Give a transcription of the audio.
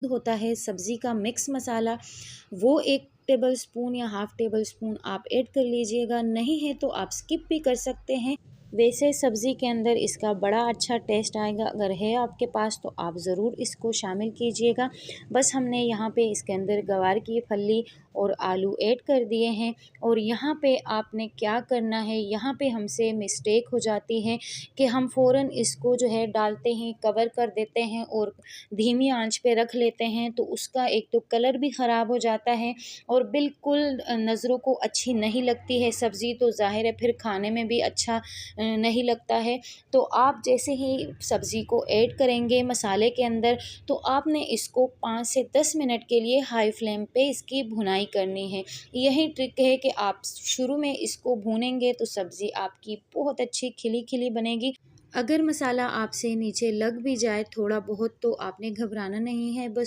होता है सब्ज़ी का मिक्स मसाला, वो 1 टेबलस्पून या हाफ़ टेबल स्पून आप ऐड कर लीजिएगा। नहीं है तो आप स्किप भी कर सकते हैं। वैसे सब्ज़ी के अंदर इसका बड़ा अच्छा टेस्ट आएगा, अगर है आपके पास तो आप ज़रूर इसको शामिल कीजिएगा। बस हमने यहाँ पे इसके अंदर गवार की फली और आलू ऐड कर दिए हैं। और यहाँ पे आपने क्या करना है, यहाँ पे हमसे मिस्टेक हो जाती है कि हम फ़ौरन इसको जो है डालते हैं, कवर कर देते हैं और धीमी आंच पे रख लेते हैं, तो उसका एक तो कलर भी ख़राब हो जाता है और बिल्कुल नज़रों को अच्छी नहीं लगती है सब्ज़ी, तो ज़ाहिर है फिर खाने में भी अच्छा नहीं लगता है। तो आप जैसे ही सब्ज़ी को ऐड करेंगे मसाले के अंदर, तो आपने इसको 5 से 10 मिनट के लिए हाई फ्लेम पे इसकी भुनाई करनी है। यही ट्रिक है कि आप शुरू में इसको भूनेंगे तो सब्ज़ी आपकी बहुत अच्छी खिली-खिली बनेगी। अगर मसाला आपसे नीचे लग भी जाए थोड़ा बहुत, तो आपने घबराना नहीं है, बस